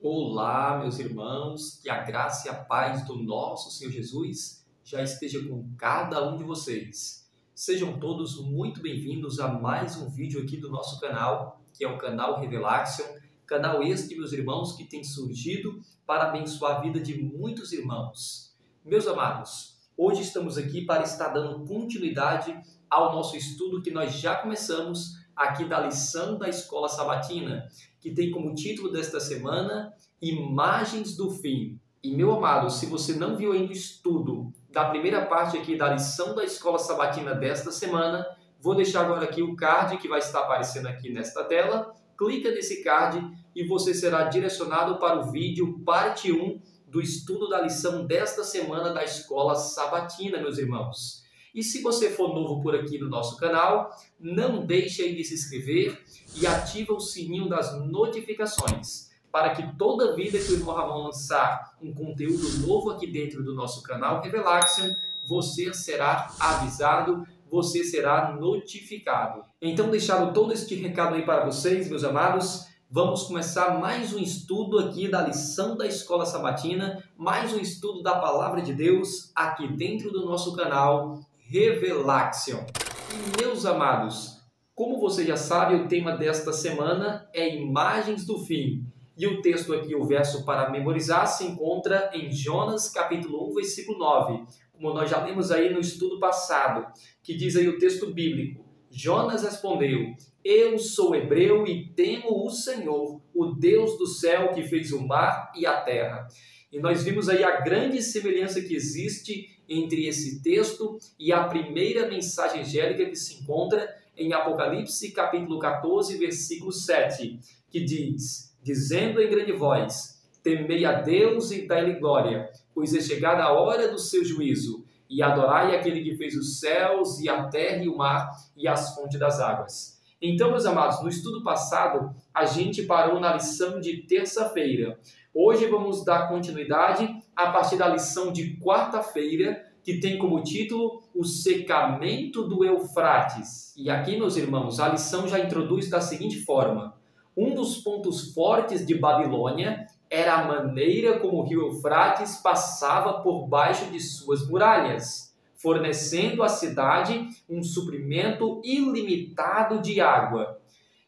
Olá, meus irmãos, que a graça e a paz do nosso Senhor Jesus já esteja com cada um de vocês. Sejam todos muito bem-vindos a mais um vídeo aqui do nosso canal, que é o canal Revelaction, canal este, meus irmãos, que tem surgido para abençoar a vida de muitos irmãos. Meus amados, hoje estamos aqui para estar dando continuidade ao nosso estudo que nós já começamos aqui da lição da Escola Sabatina, que tem como título desta semana, Imagens do Fim. E, meu amado, se você não viu ainda o estudo da primeira parte aqui da lição da Escola Sabatina desta semana, vou deixar agora aqui o card que vai estar aparecendo aqui nesta tela. Clica nesse card e você será direcionado para o vídeo parte 1 do estudo da lição desta semana da Escola Sabatina, meus irmãos. E se você for novo por aqui no nosso canal, não deixe aí de se inscrever e ativa o sininho das notificações, para que toda vida que o irmão Ramon lançar um conteúdo novo aqui dentro do nosso canal Revelaction, você será avisado, você será notificado. Então, deixado todo este recado aí para vocês, meus amados, vamos começar mais um estudo aqui da lição da Escola Sabatina, mais um estudo da Palavra de Deus aqui dentro do nosso canal Revelaction. E, meus amados, como você já sabe, o tema desta semana é Imagens do Fim. E o texto aqui, o verso para memorizar, se encontra em Jonas capítulo 1, versículo 9. Como nós já lemos aí no estudo passado, que diz aí o texto bíblico. Jonas respondeu: Eu sou hebreu e temo o Senhor, o Deus do céu que fez o mar e a terra. E nós vimos aí a grande semelhança que existe entre esse texto e a primeira mensagem angélica que se encontra em Apocalipse capítulo 14, versículo 7, que diz, dizendo em grande voz, temei a Deus e dai-lhe glória, pois é chegada a hora do seu juízo, e adorai aquele que fez os céus e a terra e o mar e as fontes das águas. Então, meus amados, no estudo passado, a gente parou na lição de terça-feira. Hoje vamos dar continuidade a partir da lição de quarta-feira, que tem como título O Secamento do Eufrates. E aqui, meus irmãos, a lição já introduz da seguinte forma. Um dos pontos fortes de Babilônia era a maneira como o rio Eufrates passava por baixo de suas muralhas, fornecendo à cidade um suprimento ilimitado de água.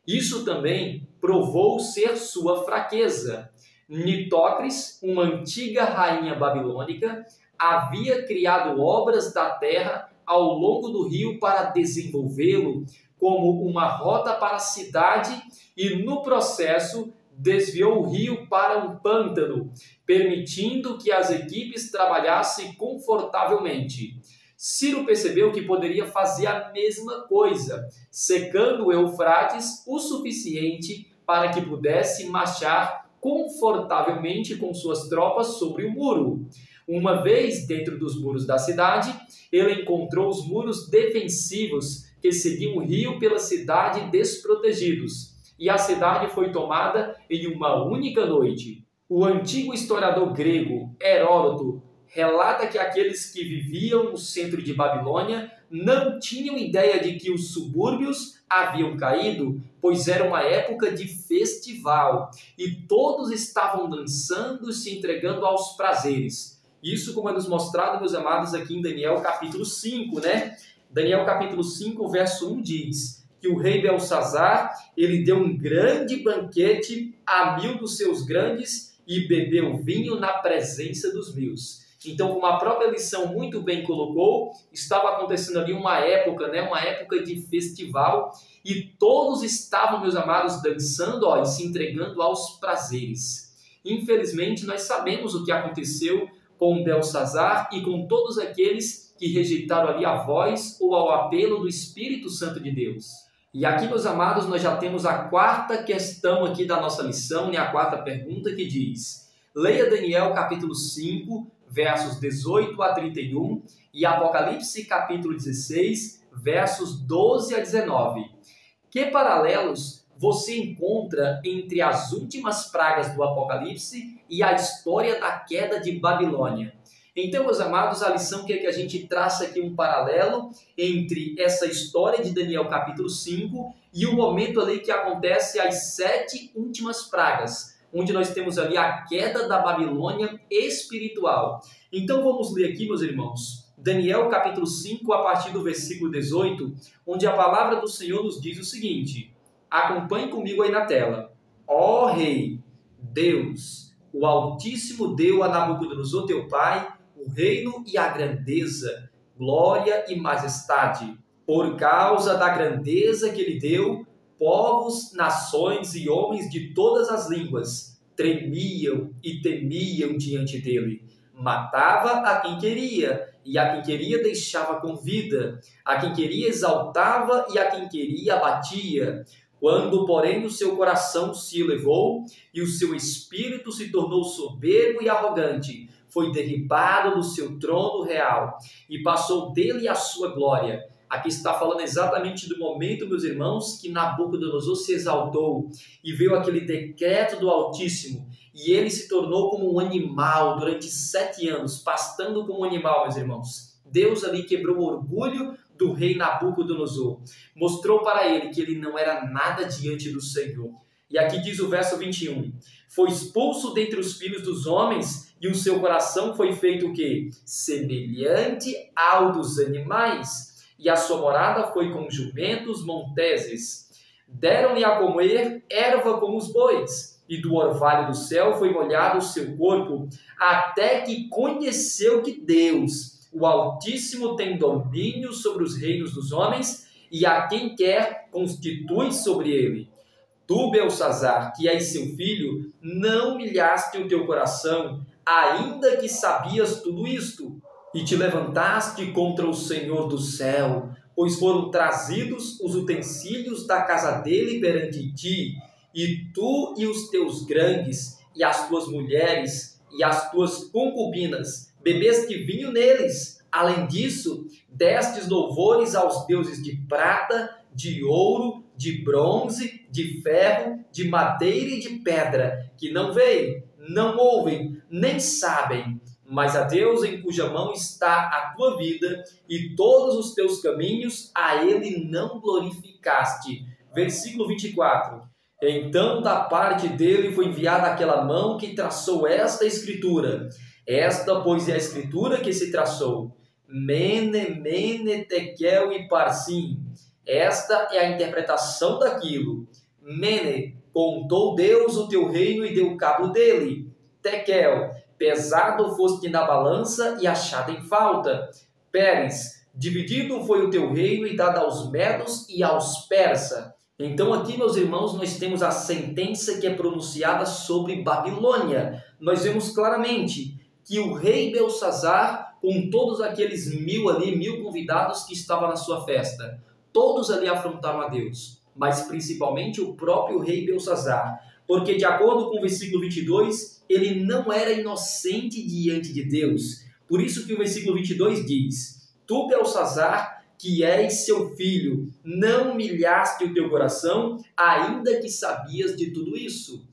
Isso também provou ser sua fraqueza. Nitocris, uma antiga rainha babilônica, havia criado obras da terra ao longo do rio para desenvolvê-lo como uma rota para a cidade e, no processo, desviou o rio para um pântano, permitindo que as equipes trabalhassem confortavelmente. Ciro percebeu que poderia fazer a mesma coisa, secando o Eufrates o suficiente para que pudesse marchar confortavelmente com suas tropas sobre o muro. Uma vez dentro dos muros da cidade, ele encontrou os muros defensivos que seguiam o rio pela cidade desprotegidos, e a cidade foi tomada em uma única noite. O antigo historiador grego Heródoto relata que aqueles que viviam no centro de Babilônia não tinham ideia de que os subúrbios haviam caído, pois era uma época de festival e todos estavam dançando e se entregando aos prazeres. Isso como é nos mostrado, meus amados, aqui em Daniel capítulo 5, né? Daniel capítulo 5, verso 1 diz que o rei Belsazar, ele deu um grande banquete a 1000 dos seus grandes e bebeu vinho na presença dos meus. Então, como a própria lição muito bem colocou, estava acontecendo ali uma época, né? Uma época de festival e todos estavam, meus amados, dançando e se entregando aos prazeres. Infelizmente, nós sabemos o que aconteceu com Belsazar e com todos aqueles que rejeitaram ali a voz ou ao apelo do Espírito Santo de Deus. E aqui, meus amados, nós já temos a quarta questão aqui da nossa lição, né? A quarta pergunta que diz, leia Daniel capítulo 5, versos 18 a 31 e Apocalipse capítulo 16, versos 12 a 19. Que paralelos você encontra entre as últimas pragas do Apocalipse e a história da queda de Babilônia? Então, meus amados, a lição que a gente traça aqui um paralelo entre essa história de Daniel capítulo 5 e o momento ali que acontece as 7 últimas pragas, onde nós temos ali a queda da Babilônia espiritual. Então vamos ler aqui, meus irmãos, Daniel capítulo 5, a partir do versículo 18, onde a palavra do Senhor nos diz o seguinte: acompanhe comigo aí na tela. Ó Rei, Deus, o Altíssimo deu a Nabucodonosor teu pai o reino e a grandeza, glória e majestade. Por causa da grandeza que ele deu, povos, nações e homens de todas as línguas tremiam e temiam diante dele. Matava a quem queria, e a quem queria deixava com vida. A quem queria exaltava, e a quem queria abatia. Quando, porém, o seu coração se elevou, e o seu espírito se tornou soberbo e arrogante, foi derribado do seu trono real, e passou dele a sua glória. Aqui está falando exatamente do momento, meus irmãos, que Nabucodonosor se exaltou e veio aquele decreto do Altíssimo, e ele se tornou como um animal durante 7 anos, pastando como um animal, meus irmãos. Deus ali quebrou o orgulho do rei Nabucodonosor, mostrou para ele que ele não era nada diante do Senhor. E aqui diz o verso 21, foi expulso dentre os filhos dos homens, e o seu coração foi feito o quê? Semelhante ao dos animais, e a sua morada foi com jumentos monteses. Deram-lhe a comer erva como os bois, e do orvalho do céu foi molhado o seu corpo, até que conheceu que Deus, o Altíssimo, tem domínio sobre os reinos dos homens, e a quem quer constitui sobre ele. Tu, Belsazzar, que és seu filho, não humilhaste o teu coração, ainda que sabias tudo isto, e te levantaste contra o Senhor do céu, pois foram trazidos os utensílios da casa dele perante ti, e tu e os teus grandes, e as tuas mulheres, e as tuas concubinas, bebeste vinho neles. Além disso, destes louvores aos deuses de prata, de ouro, de bronze, de ferro, de madeira e de pedra, que não veem, não ouvem, nem sabem, mas a Deus em cuja mão está a tua vida e todos os teus caminhos, a ele não glorificaste. Versículo 24. Então da parte dele foi enviada aquela mão que traçou esta escritura. Esta, pois, é a escritura que se traçou. Mene, mene, tekel e parsim. Esta é a interpretação daquilo. Mene, contou Deus o teu reino e deu cabo dele. Tekel, pesado foste na balança e achado em falta. Pérez, dividido foi o teu reino e dado aos medos e aos persas. Então aqui, meus irmãos, nós temos a sentença que é pronunciada sobre Babilônia. Nós vemos claramente que o rei Belsazzar, com todos aqueles 1000 convidados que estavam na sua festa, todos ali afrontaram a Deus, mas principalmente o próprio rei Belsazzar, porque de acordo com o versículo 22, ele não era inocente diante de Deus. Por isso que o versículo 22 diz, tu, Belsazzar, que és seu filho, não humilhaste o teu coração, ainda que sabias de tudo isso.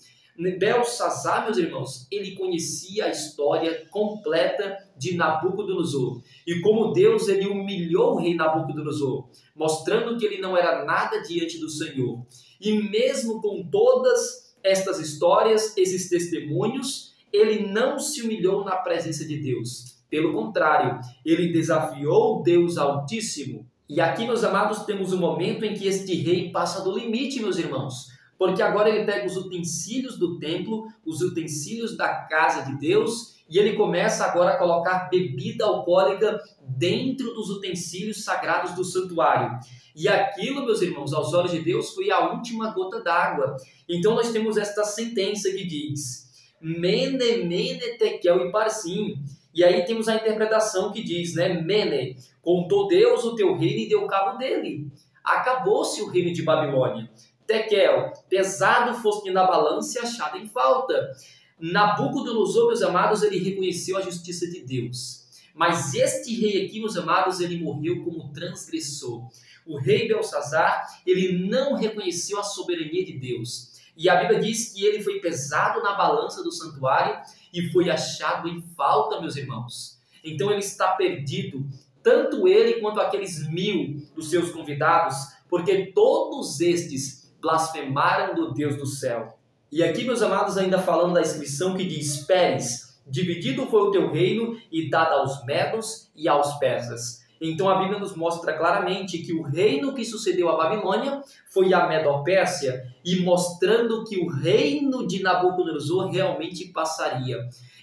Belsazzar, meus irmãos, ele conhecia a história completa de Nabucodonosor. E como Deus, ele humilhou o rei Nabucodonosor, mostrando que ele não era nada diante do Senhor. E mesmo com todas estas histórias, esses testemunhos, ele não se humilhou na presença de Deus. Pelo contrário, ele desafiou Deus Altíssimo. E aqui, meus amados, temos um momento em que este rei passa do limite, meus irmãos. Porque agora ele pega os utensílios do templo, os utensílios da casa de Deus, e ele começa agora a colocar bebida alcoólica dentro dos utensílios sagrados do santuário. E aquilo, meus irmãos, aos olhos de Deus, foi a última gota d'água. Então nós temos esta sentença que diz, Mene, mene, tekel e parsim. E aí temos a interpretação que diz, né, Mene, contou Deus o teu reino e deu cabo dele. Acabou-se o reino de Babilônia. Tekel, pesado foste na balança e achado em falta. Nabucodonosor, meus amados, ele reconheceu a justiça de Deus. Mas este rei aqui, meus amados, ele morreu como transgressor. O rei Belsazzar, ele não reconheceu a soberania de Deus. E a Bíblia diz que ele foi pesado na balança do santuário e foi achado em falta, meus irmãos. Então ele está perdido, tanto ele quanto aqueles 1000 dos seus convidados, porque todos estes blasfemaram do Deus do céu. E aqui, meus amados, ainda falando da inscrição que diz: Pérez, dividido foi o teu reino e dado aos medos e aos persas. Então a Bíblia nos mostra claramente que o reino que sucedeu à Babilônia foi a Medo-Pérsia, e mostrando que o reino de Nabucodonosor realmente passaria.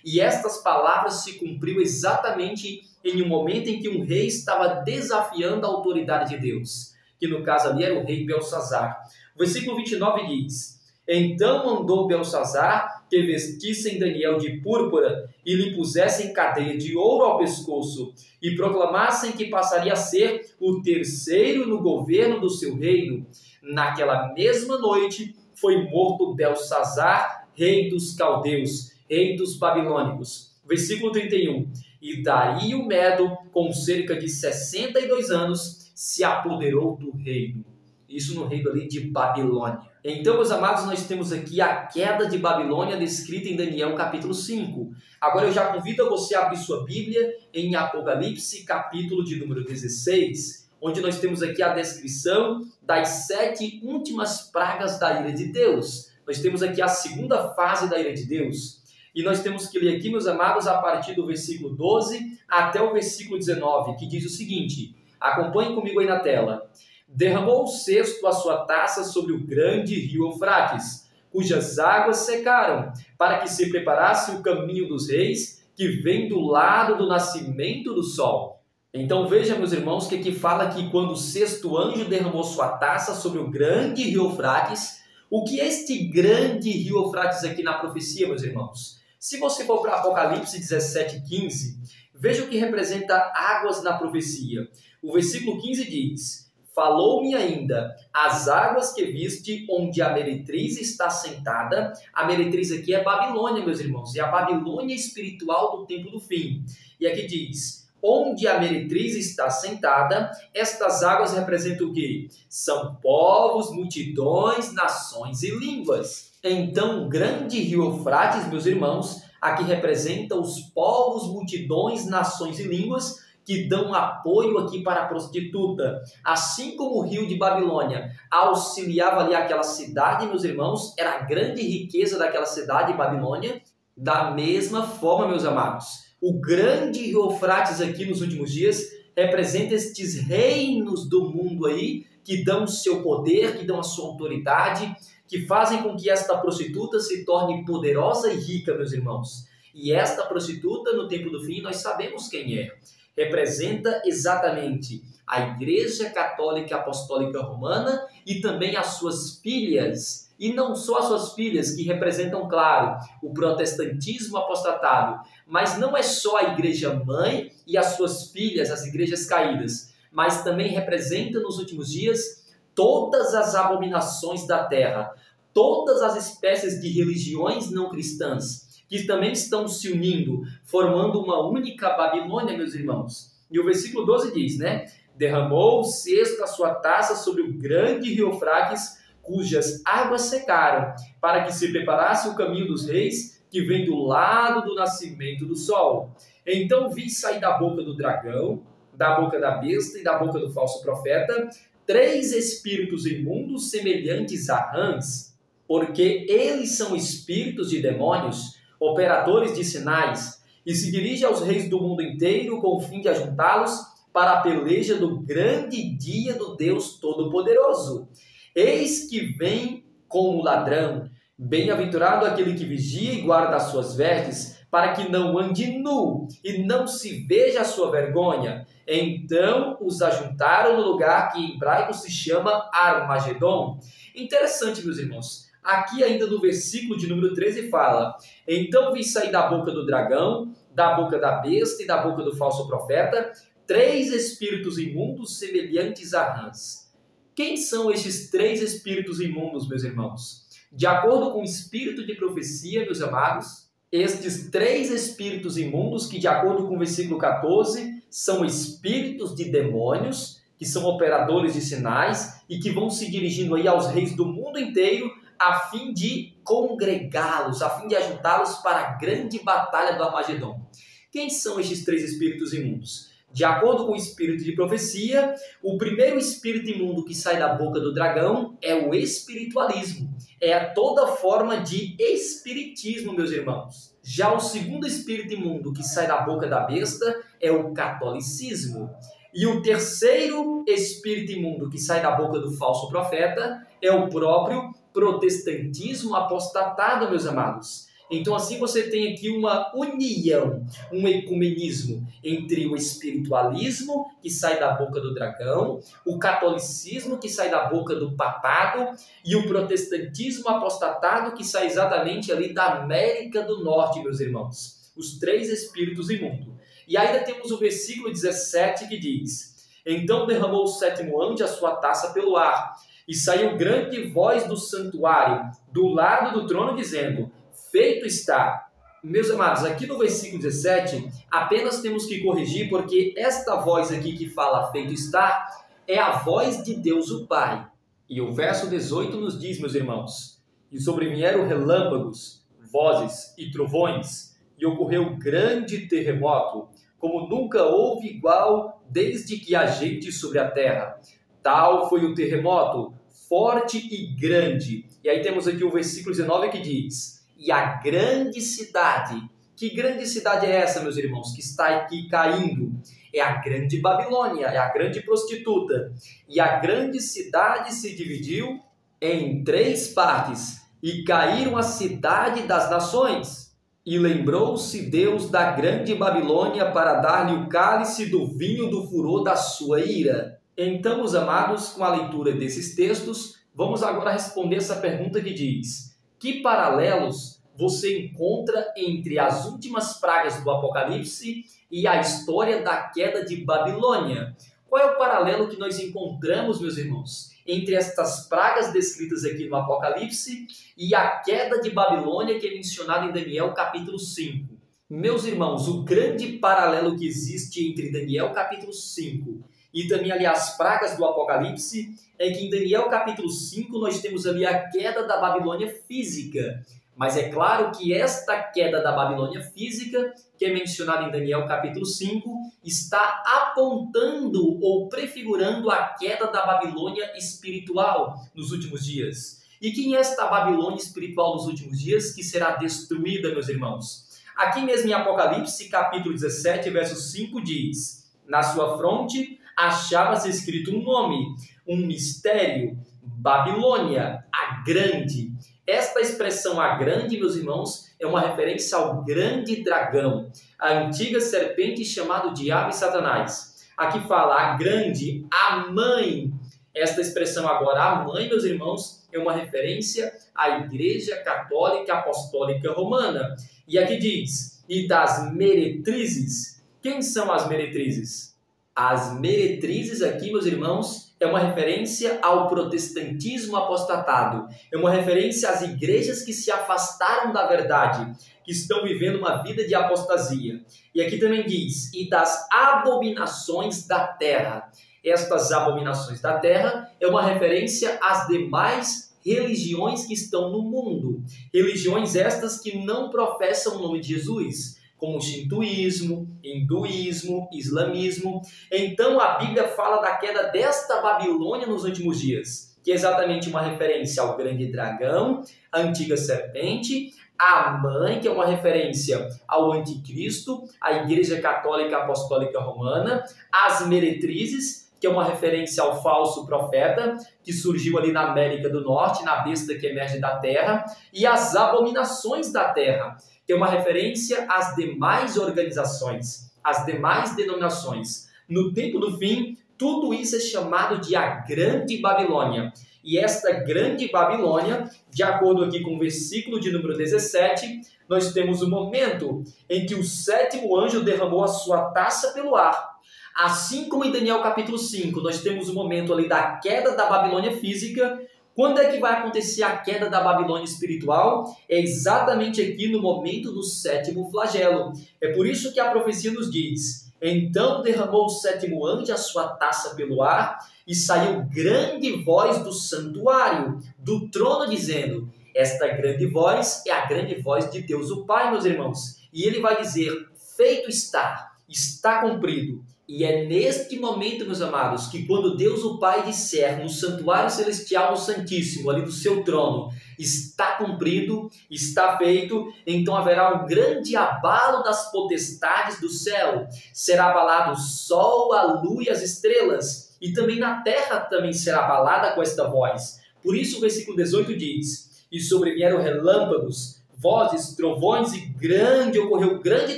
E estas palavras se cumpriu exatamente em um momento em que um rei estava desafiando a autoridade de Deus, que no caso ali era o rei Belsazar. O versículo 29 diz: Então mandou Belsazar que vestissem Daniel de púrpura e lhe pusessem cadeia de ouro ao pescoço e proclamassem que passaria a ser o terceiro no governo do seu reino. Naquela mesma noite foi morto Belsazar, rei dos caldeus, rei dos babilônicos. Versículo 31. E Dario Medo, com cerca de 62 anos, se apoderou do reino. Isso no reino ali de Babilônia. Então, meus amados, nós temos aqui a queda de Babilônia descrita em Daniel capítulo 5. Agora eu já convido a você a abrir sua Bíblia em Apocalipse capítulo de número 16, onde nós temos aqui a descrição das 7 últimas pragas da ira de Deus. Nós temos aqui a segunda fase da ira de Deus. E nós temos que ler aqui, meus amados, a partir do versículo 12 até o versículo 19, que diz o seguinte: acompanhe comigo aí na tela. Derramou o cesto a sua taça sobre o grande rio Eufrates, cujas águas secaram, para que se preparasse o caminho dos reis, que vem do lado do nascimento do sol. Então veja, meus irmãos, que aqui fala que quando o sexto anjo derramou sua taça sobre o grande rio Eufrates, o que é este grande rio Eufrates aqui na profecia, meus irmãos? Se você for para Apocalipse 17:15, veja o que representa águas na profecia. O versículo 15 diz: Falou-me ainda, as águas que viste onde a meretriz está sentada. A meretriz aqui é Babilônia, meus irmãos, é a Babilônia espiritual do tempo do fim. E aqui diz: onde a meretriz está sentada, estas águas representam o quê? São povos, multidões, nações e línguas. Então, o grande rio Eufrates, meus irmãos, aqui representa os povos, multidões, nações e línguas, que dão apoio aqui para a prostituta. Assim como o rio de Babilônia auxiliava ali aquela cidade, meus irmãos, era a grande riqueza daquela cidade, Babilônia. Da mesma forma, meus amados, o grande rio Eufrates aqui nos últimos dias representa estes reinos do mundo aí, que dão o seu poder, que dão a sua autoridade, que fazem com que esta prostituta se torne poderosa e rica, meus irmãos. E esta prostituta, no tempo do fim, nós sabemos quem é. Representa exatamente a Igreja Católica Apostólica Romana e também as suas filhas. E não só as suas filhas, que representam, claro, o protestantismo apostatado, mas não é só a Igreja Mãe e as suas filhas, as igrejas caídas, mas também representa nos últimos dias todas as abominações da terra, todas as espécies de religiões não cristãs, que também estão se unindo, formando uma única Babilônia, meus irmãos. E o versículo 12 diz, né? Derramou o cesto a sua taça sobre o grande rio Eufrates, cujas águas secaram, para que se preparasse o caminho dos reis, que vem do lado do nascimento do sol. Então vi sair da boca do dragão, da boca da besta e da boca do falso profeta, 3 espíritos imundos semelhantes a rãs, porque eles são espíritos de demônios, operadores de sinais, e se dirige aos reis do mundo inteiro com o fim de ajuntá-los para a peleja do grande dia do Deus Todo-Poderoso. Eis que vem como ladrão, bem-aventurado aquele que vigia e guarda as suas vestes, para que não ande nu e não se veja a sua vergonha. Então os ajuntaram no lugar que em hebraico se chama Armagedon. Interessante, meus irmãos. Aqui ainda no versículo de número 13 fala: então vi sair da boca do dragão, da boca da besta e da boca do falso profeta, 3 espíritos imundos semelhantes a rãs. Quem são estes 3 espíritos imundos, meus irmãos? De acordo com o espírito de profecia, meus amados, estes 3 espíritos imundos, que de acordo com o versículo 14, são espíritos de demônios, que são operadores de sinais e que vão se dirigindo aí aos reis do mundo inteiro, a fim de congregá-los, a fim de ajuntá-los para a grande batalha do Armagedon. Quem são estes 3 espíritos imundos? De acordo com o espírito de profecia, o primeiro espírito imundo que sai da boca do dragão é o espiritualismo. É toda forma de espiritismo, meus irmãos. Já o segundo espírito imundo que sai da boca da besta é o catolicismo. E o terceiro espírito imundo que sai da boca do falso profeta é o próprio protestantismo apostatado, meus amados. Então, assim você tem aqui uma união, um ecumenismo entre o espiritualismo, que sai da boca do dragão, o catolicismo, que sai da boca do papado, e o protestantismo apostatado, que sai exatamente ali da América do Norte, meus irmãos. Os três espíritos imundos. E ainda temos o versículo 17 que diz: Então derramou o sétimo anjo a sua taça pelo ar, e saiu grande voz do santuário, do lado do trono, dizendo: Feito está. Meus amados, aqui no versículo 17, apenas temos que corrigir, porque esta voz aqui que fala feito está, é a voz de Deus o Pai. E o verso 18 nos diz, meus irmãos: E sobrevieram relâmpagos, vozes e trovões, e ocorreu grande terremoto, como nunca houve igual desde que há gente sobre a terra. Tal foi o terremoto, forte e grande. E aí temos aqui o versículo 19 que diz: E a grande cidade. Que grande cidade é essa, meus irmãos, que está aqui caindo? É a grande Babilônia, é a grande prostituta. E a grande cidade se dividiu em 3 partes, e caíram a cidade das nações. E lembrou-se Deus da grande Babilônia para dar-lhe o cálice do vinho do furor da sua ira. Então, meus amados, com a leitura desses textos, vamos agora responder essa pergunta que diz: que paralelos você encontra entre as últimas pragas do Apocalipse e a história da queda de Babilônia? Qual é o paralelo que nós encontramos, meus irmãos, entre estas pragas descritas aqui no Apocalipse e a queda de Babilônia que é mencionada em Daniel capítulo 5? Meus irmãos, o grande paralelo que existe entre Daniel capítulo 5 e também ali as pragas do Apocalipse é que em Daniel capítulo 5 nós temos ali a queda da Babilônia física. Mas é claro que esta queda da Babilônia física, que é mencionada em Daniel capítulo 5, está apontando ou prefigurando a queda da Babilônia espiritual nos últimos dias. E quem é esta Babilônia espiritual dos últimos dias que será destruída, meus irmãos? Aqui mesmo em Apocalipse capítulo 17, verso 5 diz: Na sua fronte achava-se escrito um nome, um mistério, Babilônia, a grande. Esta expressão a grande, meus irmãos, é uma referência ao grande dragão, a antiga serpente chamado Diabo e Satanás. Aqui fala a grande, a mãe. Esta expressão agora, a mãe, meus irmãos, é uma referência à Igreja Católica Apostólica Romana. E aqui diz: e das meretrizes. Quem são as meretrizes? As meretrizes aqui, meus irmãos, é uma referência ao protestantismo apostatado. É uma referência às igrejas que se afastaram da verdade, que estão vivendo uma vida de apostasia. E aqui também diz: e das abominações da terra. Estas abominações da terra é uma referência às demais religiões que estão no mundo. Religiões estas que não professam o nome de Jesus, como o shintoísmo, hinduísmo, islamismo. Então a Bíblia fala da queda desta Babilônia nos últimos dias, que é exatamente uma referência ao grande dragão, a antiga serpente, a mãe, que é uma referência ao anticristo, a Igreja Católica Apostólica Romana, as meretrizes, que é uma referência ao falso profeta, que surgiu ali na América do Norte, na besta que emerge da terra, e as abominações da terra, que é uma referência às demais organizações, às demais denominações. No tempo do fim, tudo isso é chamado de a Grande Babilônia. E esta Grande Babilônia, de acordo aqui com o versículo de número 17, nós temos o momento em que o sétimo anjo derramou a sua taça pelo ar. Assim como em Daniel capítulo 5, nós temos o momento ali da queda da Babilônia física. Quando é que vai acontecer a queda da Babilônia espiritual? É exatamente aqui no momento do sétimo flagelo. É por isso que a profecia nos diz: então derramou o sétimo anjo a sua taça pelo ar, e saiu grande voz do santuário, do trono, dizendo: esta grande voz é a grande voz de Deus o Pai, meus irmãos. E ele vai dizer: feito está, está cumprido. E é neste momento, meus amados, que quando Deus o Pai disser no santuário celestial, no Santíssimo, ali do seu trono, está cumprido, está feito, então haverá um grande abalo das potestades do céu. Será abalado o sol, a lua e as estrelas, e também na terra também será abalada com esta voz. Por isso o versículo 18 diz: e sobrevieram relâmpagos, vozes, trovões e ocorreu grande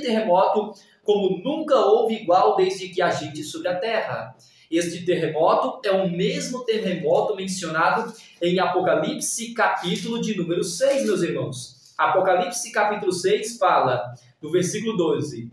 terremoto, como nunca houve igual desde que agite sobre a terra. Este terremoto é o mesmo terremoto mencionado em Apocalipse, capítulo de número 6, meus irmãos. Apocalipse, capítulo 6, fala, no versículo 12: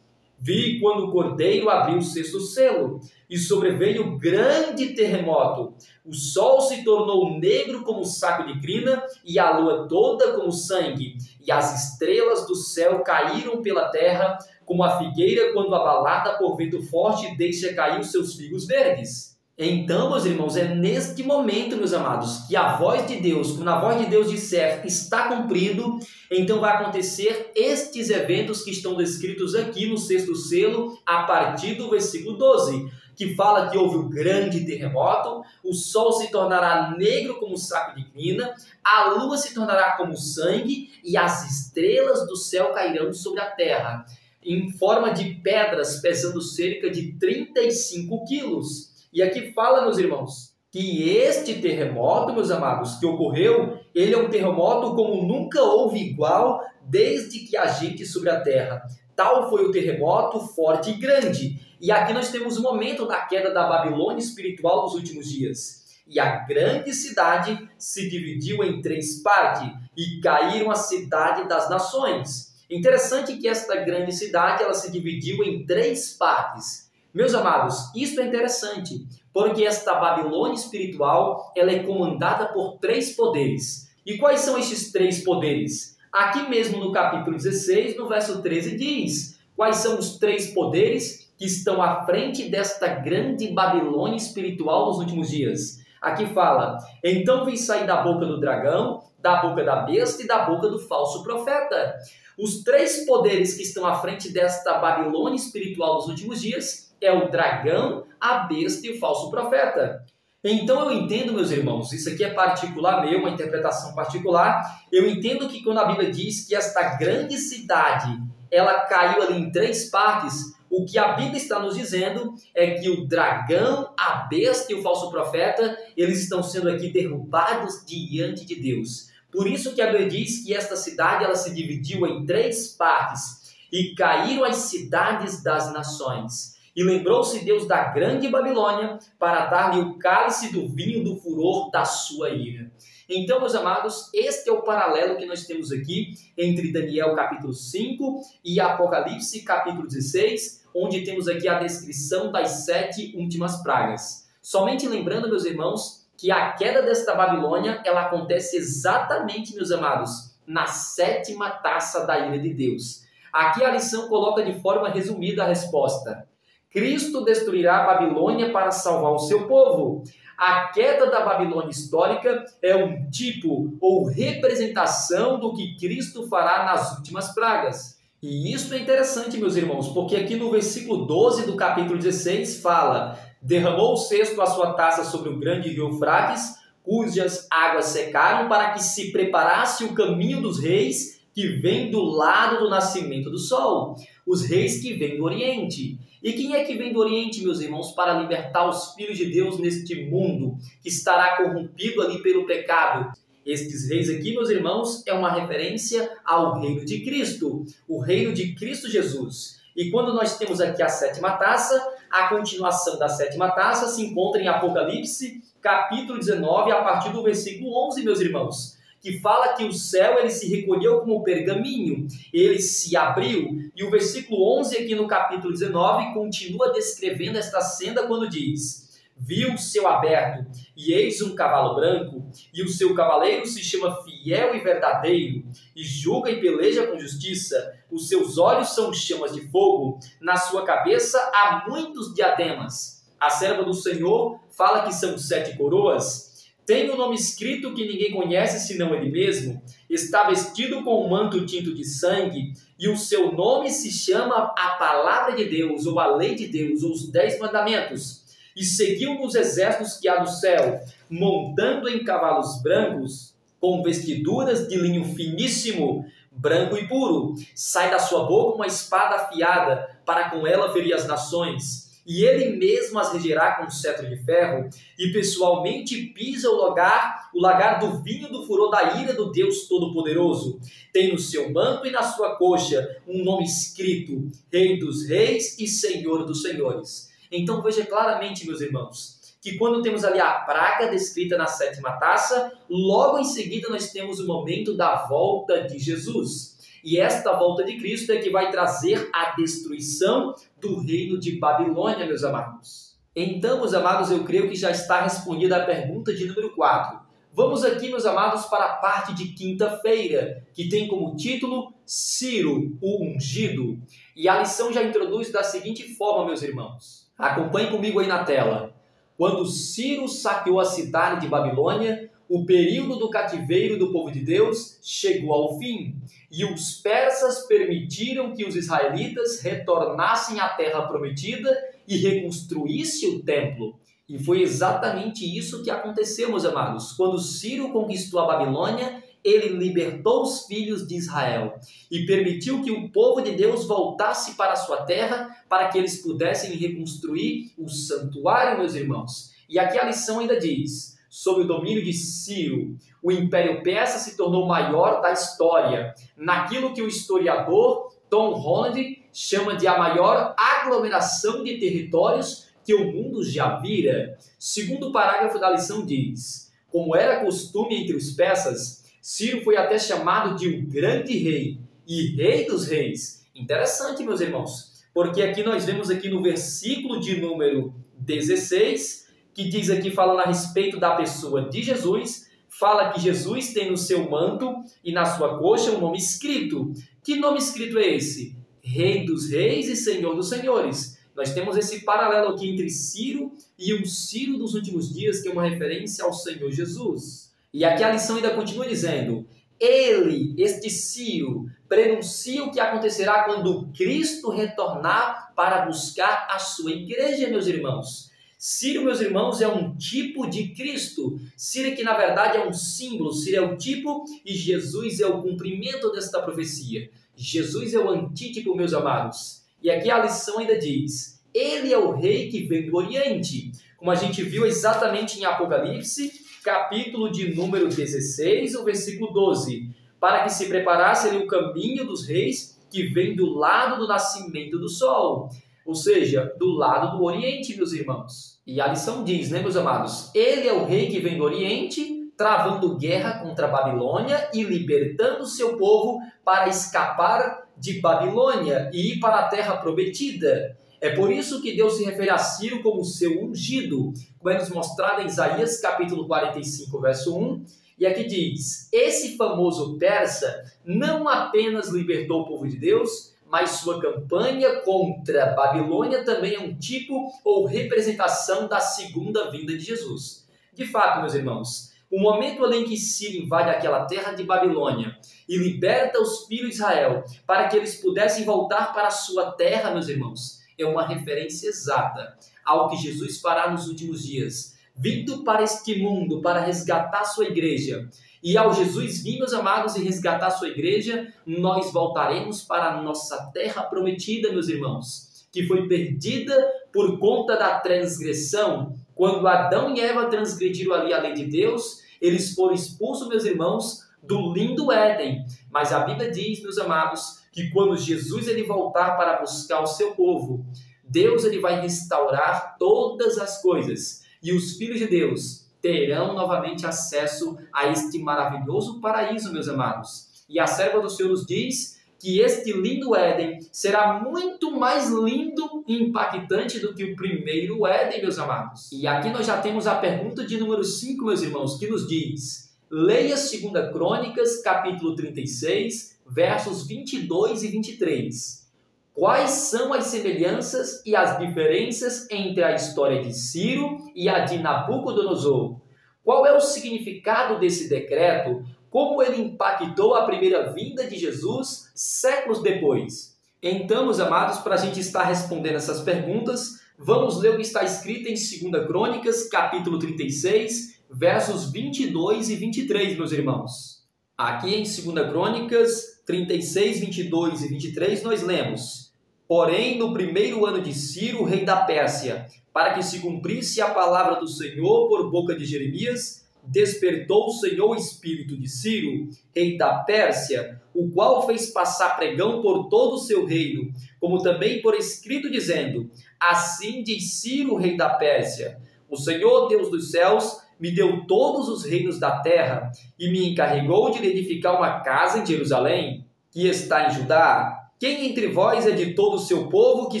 vi quando o Cordeiro abriu o sexto selo, e sobreveio grande terremoto. O sol se tornou negro como um saco de crina, e a lua toda como sangue, e as estrelas do céu caíram pela terra, como a figueira quando abalada por vento forte deixa cair os seus figos verdes. Então, meus irmãos, é neste momento, meus amados, que a voz de Deus, quando a voz de Deus disser está cumprido, então vai acontecer estes eventos que estão descritos aqui no sexto selo, a partir do versículo 12, que fala que houve um grande terremoto, o sol se tornará negro como um saco de crina, a lua se tornará como sangue e as estrelas do céu cairão sobre a terra, em forma de pedras, pesando cerca de 35 quilos. E aqui fala, meus irmãos, que este terremoto, meus amados, que ocorreu, ele é um terremoto como nunca houve igual desde que agite sobre a terra. Tal foi o terremoto forte e grande. E aqui nós temos o momento da queda da Babilônia espiritual dos últimos dias. E a grande cidade se dividiu em 3 partes, e caíram a cidade das nações. Interessante que esta grande cidade ela se dividiu em 3 partes. Meus amados, isso é interessante, porque esta Babilônia espiritual ela é comandada por 3 poderes. E quais são estes 3 poderes? Aqui mesmo no capítulo 16, no verso 13, diz quais são os 3 poderes que estão à frente desta grande Babilônia espiritual nos últimos dias. Aqui fala, então vi sair da boca do dragão, da boca da besta e da boca do falso profeta. Os 3 poderes que estão à frente desta Babilônia espiritual dos últimos dias é o dragão, a besta e o falso profeta. Então eu entendo, meus irmãos, isso aqui é particular meu, uma interpretação particular, eu entendo que quando a Bíblia diz que esta grande cidade, ela caiu ali em 3 partes, o que a Bíblia está nos dizendo é que o dragão, a besta e o falso profeta, eles estão sendo aqui derrubados diante de Deus. Por isso que a Bíblia diz que esta cidade ela se dividiu em 3 partes e caíram as cidades das nações. E lembrou-se Deus da grande Babilônia para dar-lhe o cálice do vinho do furor da sua ira. Então, meus amados, este é o paralelo que nós temos aqui entre Daniel capítulo 5 e Apocalipse capítulo 16, onde temos aqui a descrição das 7 últimas pragas. Somente lembrando, meus irmãos, que a queda desta Babilônia, ela acontece exatamente, meus amados, na 7ª taça da ira de Deus. Aqui a lição coloca de forma resumida a resposta. Cristo destruirá a Babilônia para salvar o seu povo. A queda da Babilônia histórica é um tipo ou representação do que Cristo fará nas últimas pragas. E isso é interessante, meus irmãos, porque aqui no versículo 12 do capítulo 16 fala: derramou o cesto a sua taça sobre o grande rio Eufrates, cujas águas secaram, para que se preparasse o caminho dos reis que vem do lado do nascimento do sol, os reis que vêm do Oriente. E quem é que vem do Oriente, meus irmãos, para libertar os filhos de Deus neste mundo que estará corrompido ali pelo pecado? Estes reis aqui, meus irmãos, é uma referência ao reino de Cristo, o reino de Cristo Jesus. E quando nós temos aqui a 7ª taça, a continuação da 7ª taça se encontra em Apocalipse, capítulo 19, a partir do versículo 11, meus irmãos, que fala que o céu ele se recolheu como pergaminho, ele se abriu. E o versículo 11 aqui no capítulo 19 continua descrevendo esta cena quando diz: viu o céu aberto, e eis um cavalo branco, e o seu cavaleiro se chama Fiel e Verdadeiro, e julga e peleja com justiça. Os seus olhos são chamas de fogo, na sua cabeça há muitos diademas. A serva do Senhor fala que são 7 coroas. Tem um nome escrito que ninguém conhece senão ele mesmo. Está vestido com um manto tinto de sangue, e o seu nome se chama a Palavra de Deus, ou a Lei de Deus, ou os 10 Mandamentos. E seguiu nos exércitos que há no céu, montando em cavalos brancos, com vestiduras de linho finíssimo, branco e puro. Sai da sua boca uma espada afiada, para com ela ferir as nações. E ele mesmo as regerá com um cetro de ferro, e pessoalmente pisa o lagar do vinho do furor da ira do Deus Todo-Poderoso. Tem no seu manto e na sua coxa um nome escrito: Rei dos Reis e Senhor dos Senhores. Então veja claramente, meus irmãos, que quando temos ali a praga descrita na 7ª taça, logo em seguida nós temos o momento da volta de Jesus. E esta volta de Cristo é que vai trazer a destruição do reino de Babilônia, meus amados. Então, meus amados, eu creio que já está respondida a pergunta de número 4. Vamos aqui, meus amados, para a parte de quinta-feira, que tem como título Ciro, o Ungido. E a lição já introduz da seguinte forma, meus irmãos. Acompanhe comigo aí na tela. Quando Ciro saqueou a cidade de Babilônia, o período do cativeiro do povo de Deus chegou ao fim, e os persas permitiram que os israelitas retornassem à terra prometida e reconstruíssem o templo. E foi exatamente isso que aconteceu, meus amados. Quando Ciro conquistou a Babilônia, ele libertou os filhos de Israel e permitiu que o povo de Deus voltasse para a sua terra para que eles pudessem reconstruir o santuário, meus irmãos. E aqui a lição ainda diz: sob o domínio de Ciro, o Império Persa se tornou o maior da história, naquilo que o historiador Tom Holland chama de a maior aglomeração de territórios que o mundo já vira. Segundo parágrafo da lição diz: como era costume entre os persas, Ciro foi até chamado de um grande rei e rei dos reis. Interessante, meus irmãos, porque aqui nós vemos aqui no versículo de número 16, que diz aqui, falando a respeito da pessoa de Jesus, fala que Jesus tem no seu manto e na sua coxa um nome escrito. Que nome escrito é esse? Rei dos reis e Senhor dos senhores. Nós temos esse paralelo aqui entre Ciro e o Ciro dos últimos dias, que é uma referência ao Senhor Jesus. E aqui a lição ainda continua dizendo: ele, este Ciro, prenuncia o que acontecerá quando Cristo retornar para buscar a sua igreja, meus irmãos. Ciro, meus irmãos, é um tipo de Cristo. Ciro que na verdade é um símbolo, Ciro é o tipo e Jesus é o cumprimento desta profecia. Jesus é o antítipo, meus amados. E aqui a lição ainda diz: ele é o rei que vem do Oriente. Como a gente viu exatamente em Apocalipse, capítulo de número 16, o versículo 12. Para que se preparasse ali o caminho dos reis que vem do lado do nascimento do sol. Ou seja, do lado do Oriente, meus irmãos. E a lição diz, né, meus amados? Ele é o rei que vem do Oriente, travando guerra contra a Babilônia e libertando seu povo para escapar de Babilônia e ir para a terra prometida. É por isso que Deus se refere a Ciro como seu ungido, como é nos mostrado em Isaías capítulo 45, verso 1. E aqui diz: esse famoso persa não apenas libertou o povo de Deus, mas sua campanha contra a Babilônia também é um tipo ou representação da segunda vinda de Jesus. De fato, meus irmãos, o momento em que Ciro invade aquela terra de Babilônia e liberta os filhos de Israel para que eles pudessem voltar para a sua terra, meus irmãos, é uma referência exata ao que Jesus fará nos últimos dias, vindo para este mundo para resgatar sua igreja. E ao Jesus vir, meus amados, e resgatar sua igreja, nós voltaremos para a nossa terra prometida, meus irmãos, que foi perdida por conta da transgressão. Quando Adão e Eva transgrediram ali a lei de Deus, eles foram expulsos, meus irmãos, do lindo Éden. Mas a Bíblia diz, meus amados, que quando Jesus ele voltar para buscar o seu povo, Deus ele vai restaurar todas as coisas. E os filhos de Deus terão novamente acesso a este maravilhoso paraíso, meus amados. E a serva do Senhor nos diz que este lindo Éden será muito mais lindo e impactante do que o primeiro Éden, meus amados. E aqui nós já temos a pergunta de número 5, meus irmãos, que nos diz: leia 2 Crônicas, capítulo 36, versos 22 e 23. Quais são as semelhanças e as diferenças entre a história de Ciro e a de Nabucodonosor? Qual é o significado desse decreto? como ele impactou a primeira vinda de Jesus séculos depois? Então, meus amados, para a gente estar respondendo essas perguntas, vamos ler o que está escrito em 2 Crônicas, capítulo 36, versos 22 e 23, meus irmãos. Aqui em 2 Crônicas 36, 22 e 23, nós lemos: Porém, no primeiro ano de Ciro, rei da Pérsia, para que se cumprisse a palavra do Senhor por boca de Jeremias, despertou o Senhor o espírito de Ciro, rei da Pérsia, o qual fez passar pregão por todo o seu reino, como também por escrito, dizendo: Assim diz Ciro, rei da Pérsia: O Senhor, Deus dos céus, me deu todos os reinos da terra e me encarregou de edificar uma casa em Jerusalém, que está em Judá. Quem entre vós é de todo o seu povo, que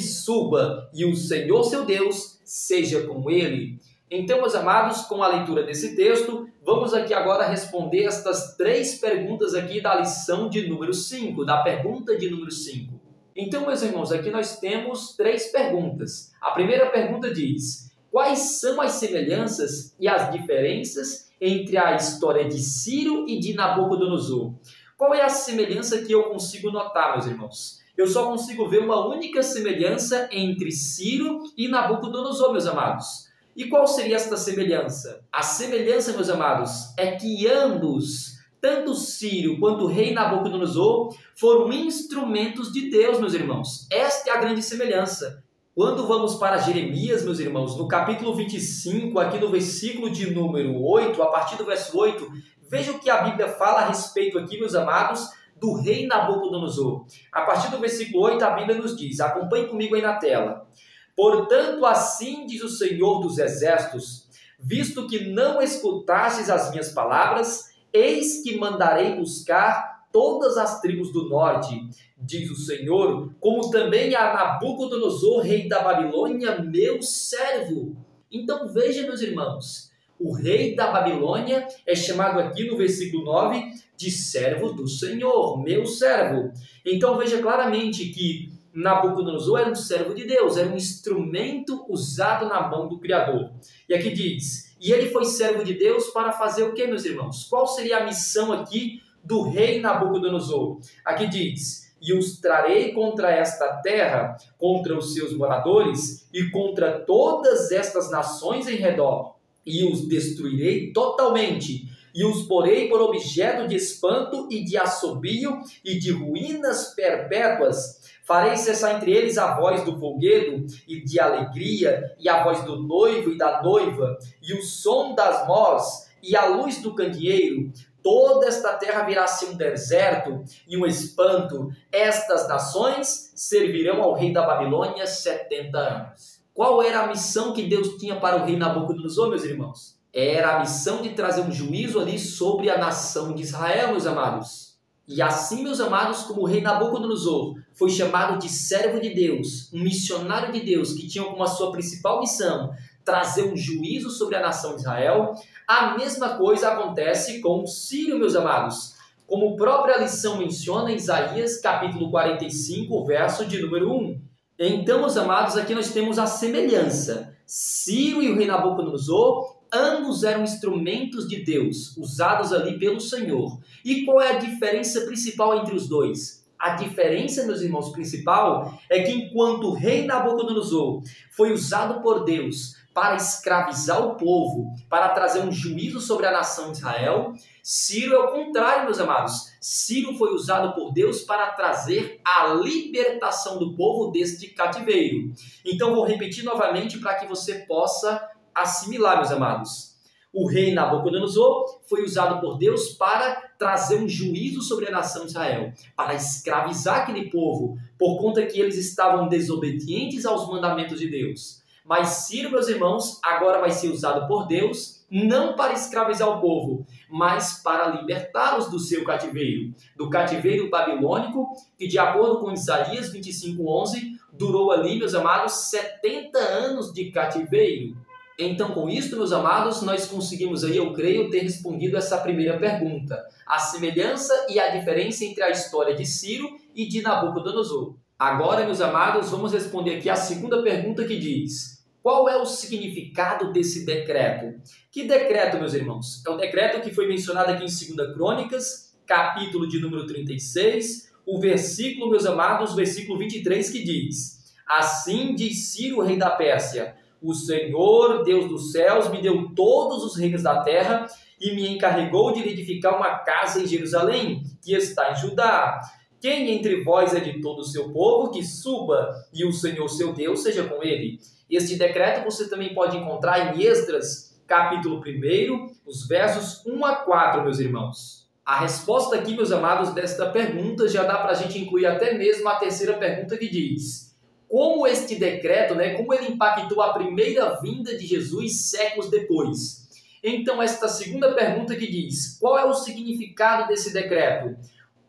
suba, e o Senhor seu Deus seja com ele. Então, meus amados, com a leitura desse texto, vamos aqui agora responder estas 3 perguntas aqui da lição de número 5, da pergunta de número 5. Então, meus irmãos, aqui nós temos 3 perguntas. A primeira pergunta diz: quais são as semelhanças e as diferenças entre a história de Ciro e de Nabucodonosor? Qual é a semelhança que eu consigo notar, meus irmãos? Eu só consigo ver uma única semelhança entre Ciro e Nabucodonosor, meus amados. E qual seria esta semelhança? A semelhança, meus amados, é que ambos, tanto Ciro quanto o rei Nabucodonosor, foram instrumentos de Deus, meus irmãos. Esta é a grande semelhança. Quando vamos para Jeremias, meus irmãos, no capítulo 25, aqui no versículo de número 8, a partir do verso 8, veja o que a Bíblia fala a respeito aqui, meus amados, do rei Nabucodonosor. A partir do versículo 8, a Bíblia nos diz, acompanhe comigo aí na tela: Portanto, assim diz o Senhor dos Exércitos, visto que não escutastes as minhas palavras, eis que mandarei buscar todas as tribos do norte, diz o Senhor, como também a Nabucodonosor, rei da Babilônia, meu servo. Então veja, meus irmãos, o rei da Babilônia é chamado aqui no versículo 9 de servo do Senhor, meu servo. Então veja claramente que Nabucodonosor era um servo de Deus, era um instrumento usado na mão do Criador. E aqui diz, e ele foi servo de Deus para fazer o que, meus irmãos? Qual seria a missão aqui do rei Nabucodonosor? Aqui diz, e os trarei contra esta terra, contra os seus moradores e contra todas estas nações em redor, e os destruirei totalmente, e os porei por objeto de espanto e de assobio e de ruínas perpétuas. Farei cessar entre eles a voz do folguedo e de alegria, e a voz do noivo e da noiva, e o som das mós, e a luz do candeeiro. Toda esta terra virá a ser um deserto e um espanto. Estas nações servirão ao rei da Babilônia 70 anos. Qual era a missão que Deus tinha para o rei Nabucodonosor, meus irmãos? Era a missão de trazer um juízo ali sobre a nação de Israel, meus amados. E assim, meus amados, como o rei Nabucodonosor foi chamado de servo de Deus, um missionário de Deus que tinha como a sua principal missão trazer um juízo sobre a nação de Israel, a mesma coisa acontece com Ciro, meus amados. Como a própria lição menciona em Isaías, capítulo 45, verso de número 1. Então, meus amados, aqui nós temos a semelhança. Ciro e o rei Nabucodonosor, ambos eram instrumentos de Deus, usados ali pelo Senhor. E qual é a diferença principal entre os dois? A diferença, meus irmãos, principal é que enquanto o rei Nabucodonosor foi usado por Deus para escravizar o povo, para trazer um juízo sobre a nação de Israel, Ciro é o contrário, meus amados. Ciro foi usado por Deus para trazer a libertação do povo deste cativeiro. Então, vou repetir novamente para que você possa assimilar, meus amados. O rei Nabucodonosor foi usado por Deus para trazer um juízo sobre a nação de Israel, para escravizar aquele povo, por conta que eles estavam desobedientes aos mandamentos de Deus. Mas Ciro, meus irmãos, agora vai ser usado por Deus, não para escravizar o povo, mas para libertá-los do seu cativeiro, do cativeiro babilônico, que de acordo com Isaías 25:11, durou ali, meus amados, 70 anos de cativeiro. Então, com isso, meus amados, nós conseguimos aí, eu creio, ter respondido essa primeira pergunta. A semelhança e a diferença entre a história de Ciro e de Nabucodonosor. Agora, meus amados, vamos responder aqui a segunda pergunta que diz: qual é o significado desse decreto? Que decreto, meus irmãos? É o decreto que foi mencionado aqui em 2 Crônicas, capítulo de número 36, o versículo, meus amados, versículo 23, que diz: Assim diz Ciro, rei da Pérsia, o Senhor, Deus dos céus, me deu todos os reinos da terra e me encarregou de edificar uma casa em Jerusalém, que está em Judá. Quem entre vós é de todo o seu povo, que suba, e o Senhor seu Deus seja com ele. Este decreto você também pode encontrar em Esdras, capítulo 1, os versos 1 a 4, meus irmãos. A resposta aqui, meus amados, desta pergunta já dá para a gente incluir até mesmo a terceira pergunta que diz: como este decreto, como ele impactou a primeira vinda de Jesus séculos depois? Então, esta segunda pergunta que diz: qual é o significado desse decreto?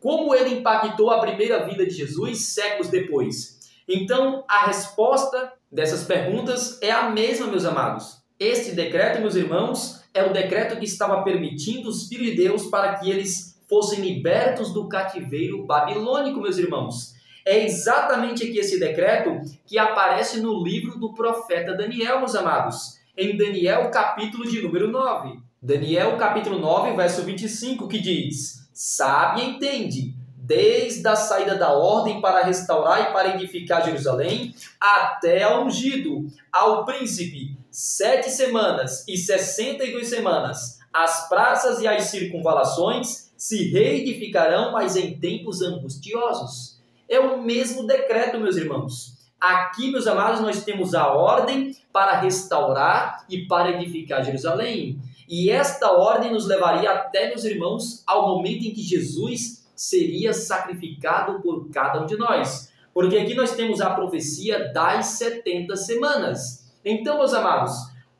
Como ele impactou a primeira vinda de Jesus séculos depois? Então, a resposta dessas perguntas é a mesma, meus amados. Este decreto, meus irmãos, é o decreto que estava permitindo os filhos de Deus para que eles fossem libertos do cativeiro babilônico, meus irmãos. É exatamente aqui esse decreto que aparece no livro do profeta Daniel, meus amados. Em Daniel, capítulo de número 9. Daniel, capítulo 9, verso 25, que diz: Sabe e entende, desde a saída da ordem para restaurar e para edificar Jerusalém, até ao ungido, ao príncipe, 7 semanas e 62 semanas, as praças e as circunvalações se reedificarão, mas em tempos angustiosos. É o mesmo decreto, meus irmãos. Aqui, meus amados, nós temos a ordem para restaurar e para edificar Jerusalém. E esta ordem nos levaria até, meus irmãos, ao momento em que Jesus seria sacrificado por cada um de nós. Porque aqui nós temos a profecia das 70 semanas. Então, meus amados,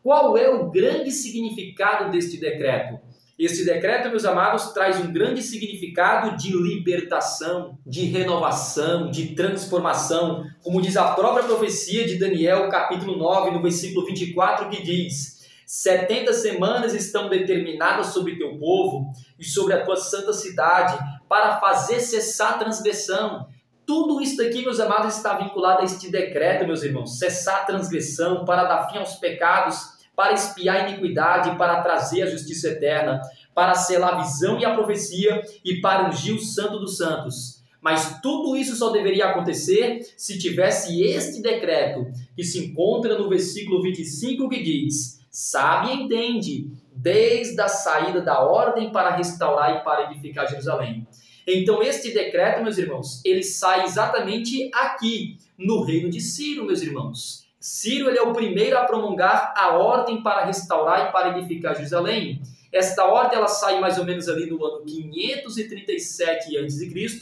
qual é o grande significado deste decreto? Este decreto, meus amados, traz um grande significado de libertação, de renovação, de transformação, como diz a própria profecia de Daniel, capítulo 9, no versículo 24, que diz: 70 semanas estão determinadas sobre teu povo e sobre a tua santa cidade, para fazer cessar a transgressão. Tudo isso aqui, meus amados, está vinculado a este decreto, meus irmãos. Cessar a transgressão, para dar fim aos pecados, para expiar a iniquidade, para trazer a justiça eterna, para selar a visão e a profecia e para ungir o santo dos santos. Mas tudo isso só deveria acontecer se tivesse este decreto, que se encontra no versículo 25, que diz: Sabe e entende, desde a saída da ordem para restaurar e para edificar Jerusalém. Então este decreto, meus irmãos, ele sai exatamente aqui, no reino de Ciro, meus irmãos. Ciro, ele é o primeiro a promulgar a ordem para restaurar e para edificar Jerusalém. Esta ordem ela sai mais ou menos ali no ano 537 a.C.,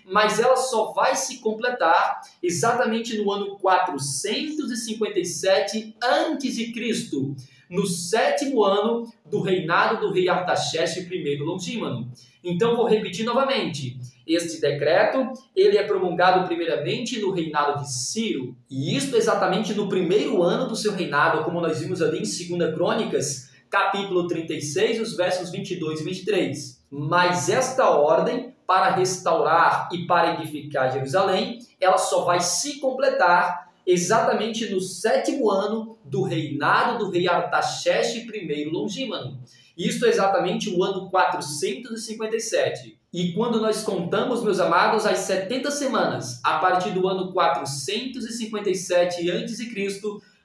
mas ela só vai se completar exatamente no ano 457 a.C., no 7º ano do reinado do rei Artaxerxes I Longínquo. Então, vou repetir novamente. Este decreto, ele é promulgado primeiramente no reinado de Ciro, e isto exatamente no primeiro ano do seu reinado, como nós vimos ali em 2 Crônicas, capítulo 36, os versos 22 e 23. Mas esta ordem para restaurar e para edificar Jerusalém, ela só vai se completar exatamente no 7º ano do reinado do rei Artaxerxes I Longínquo. Isto é exatamente o ano 457. E quando nós contamos, meus amados, as 70 semanas, a partir do ano 457 a.C.,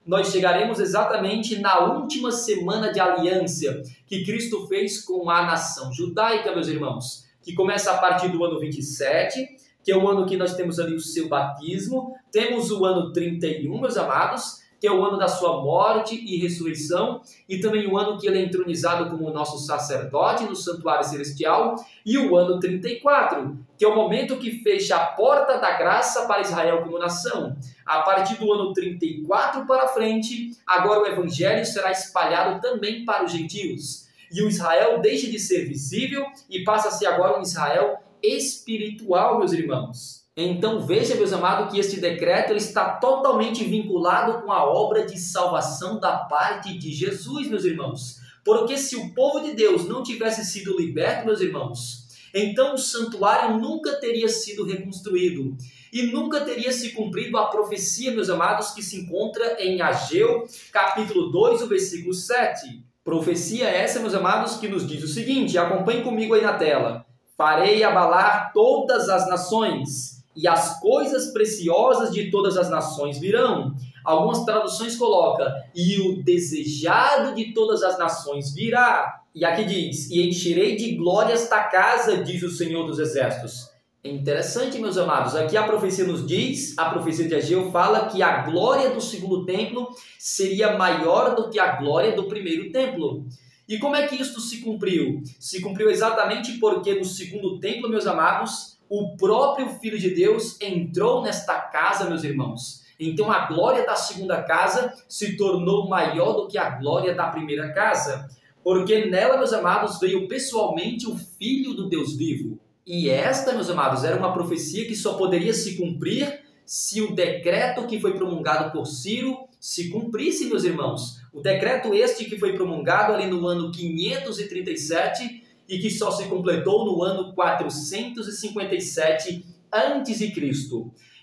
nós chegaremos exatamente na última semana de aliança que Cristo fez com a nação judaica, meus irmãos, que começa a partir do ano 27, que é o ano que nós temos ali o seu batismo, temos o ano 31, meus amados, que é o ano da sua morte e ressurreição, e também o ano que ele é entronizado como nosso sacerdote no santuário celestial, e o ano 34, que é o momento que fecha a porta da graça para Israel como nação. A partir do ano 34 para frente, agora o evangelho será espalhado também para os gentios, e o Israel deixa de ser visível e passa a ser agora um Israel espiritual, meus irmãos. Então veja, meus amados, que este decreto ele está totalmente vinculado com a obra de salvação da parte de Jesus, meus irmãos. Porque se o povo de Deus não tivesse sido liberto, meus irmãos, então o santuário nunca teria sido reconstruído e nunca teria se cumprido a profecia, meus amados, que se encontra em Ageu, capítulo 2, o versículo 7. Profecia essa, meus amados, que nos diz o seguinte, acompanhe comigo aí na tela. Farei abalar todas as nações, e as coisas preciosas de todas as nações virão. Algumas traduções colocam, e o desejado de todas as nações virá. E aqui diz, e encherei de glória esta casa, diz o Senhor dos Exércitos. É interessante, meus amados, aqui a profecia nos diz, a profecia de Ageu fala que a glória do segundo templo seria maior do que a glória do primeiro templo. E como é que isto se cumpriu? Se cumpriu exatamente porque no segundo templo, meus amados, o próprio Filho de Deus entrou nesta casa, meus irmãos. Então a glória da segunda casa se tornou maior do que a glória da primeira casa. Porque nela, meus amados, veio pessoalmente o Filho do Deus vivo. E esta, meus amados, era uma profecia que só poderia se cumprir se o decreto que foi promulgado por Ciro se cumprisse, meus irmãos. O decreto este que foi promulgado ali no ano 537 e que só se completou no ano 457 a.C.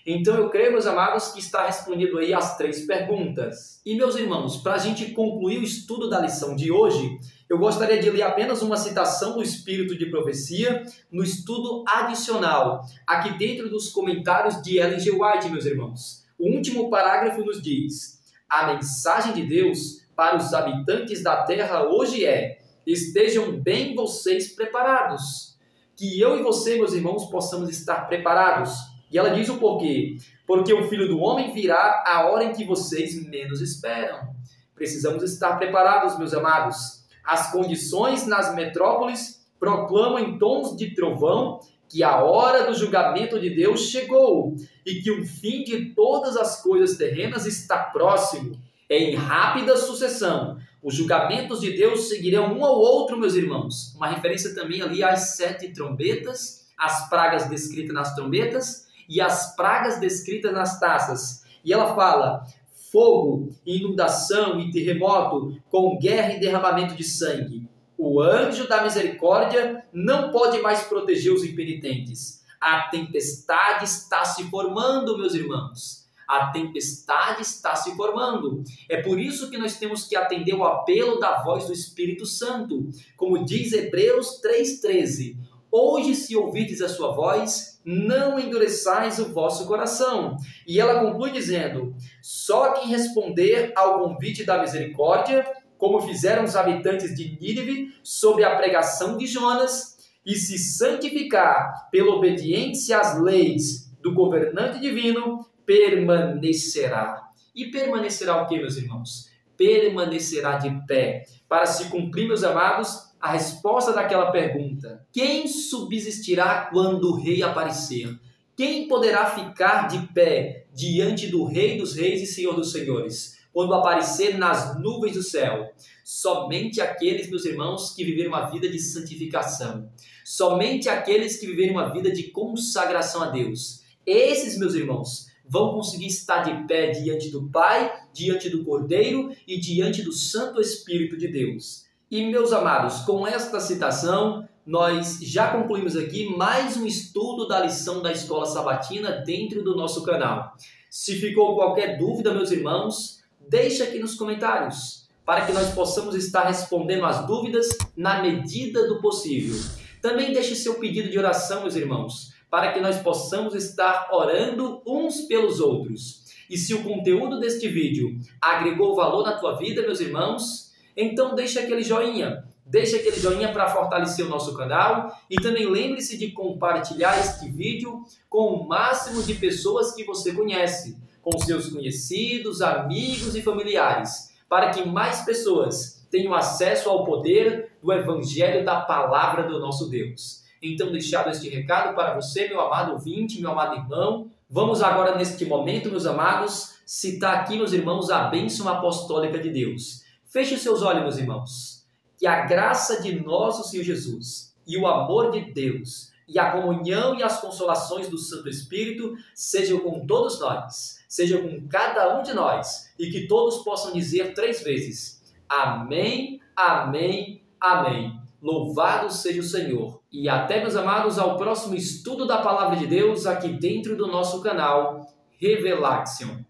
Então eu creio, meus amados, que está respondido aí as 3 perguntas. E, meus irmãos, para a gente concluir o estudo da lição de hoje, eu gostaria de ler apenas uma citação do Espírito de Profecia no estudo adicional, aqui dentro dos comentários de Ellen G. White, meus irmãos. O último parágrafo nos diz: a mensagem de Deus para os habitantes da terra hoje é: estejam bem vocês preparados. Que eu e você, meus irmãos, possamos estar preparados. E ela diz o porquê. Porque o Filho do Homem virá a hora em que vocês menos esperam. Precisamos estar preparados, meus amados. As condições nas metrópoles proclamam em tons de trovão que a hora do julgamento de Deus chegou e que o fim de todas as coisas terrenas está próximo. É em rápida sucessão. Os julgamentos de Deus seguirão um ao outro, meus irmãos. Uma referência também ali às 7 trombetas, as pragas descritas nas trombetas e as pragas descritas nas taças. E ela fala: fogo, inundação e terremoto, com guerra e derramamento de sangue. O anjo da misericórdia não pode mais proteger os impenitentes. A tempestade está se formando, meus irmãos. A tempestade está se formando. É por isso que nós temos que atender o apelo da voz do Espírito Santo. Como diz Hebreus 3,13. Hoje, se ouvirdes a sua voz, não endureçais o vosso coração. E ela conclui dizendo: só quem responder ao convite da misericórdia, como fizeram os habitantes de Nínive sob a pregação de Jonas, e se santificar pela obediência às leis do governante divino, permanecerá. E permanecerá o que, meus irmãos? Permanecerá de pé. Para se cumprir, meus amados, a resposta daquela pergunta: quem subsistirá quando o rei aparecer? Quem poderá ficar de pé diante do Rei dos Reis e Senhor dos Senhores, quando aparecer nas nuvens do céu? Somente aqueles, meus irmãos, que viveram uma vida de santificação. Somente aqueles que viveram uma vida de consagração a Deus. Esses, meus irmãos, vão conseguir estar de pé diante do Pai, diante do Cordeiro e diante do Santo Espírito de Deus. E, meus amados, com esta citação, nós já concluímos aqui mais um estudo da lição da Escola Sabatina dentro do nosso canal. Se ficou qualquer dúvida, meus irmãos, deixe aqui nos comentários, para que nós possamos estar respondendo as dúvidas na medida do possível. Também deixe seu pedido de oração, meus irmãos, para que nós possamos estar orando uns pelos outros. E se o conteúdo deste vídeo agregou valor na tua vida, meus irmãos, então deixe aquele joinha. Deixe aquele joinha para fortalecer o nosso canal e também lembre-se de compartilhar este vídeo com o máximo de pessoas que você conhece, com seus conhecidos, amigos e familiares, para que mais pessoas tenham acesso ao poder do Evangelho da Palavra do nosso Deus. Então, deixado este recado para você, meu amado ouvinte, meu amado irmão, vamos agora neste momento, meus amados, citar aqui, meus irmãos, a bênção apostólica de Deus. Feche os seus olhos, meus irmãos. Que a graça de nosso Senhor Jesus e o amor de Deus e a comunhão e as consolações do Santo Espírito sejam com todos nós, sejam com cada um de nós e que todos possam dizer 3 vezes: Amém, Amém, Amém. Louvado seja o Senhor. E até, meus amados, ao próximo estudo da Palavra de Deus aqui dentro do nosso canal Revelaxion.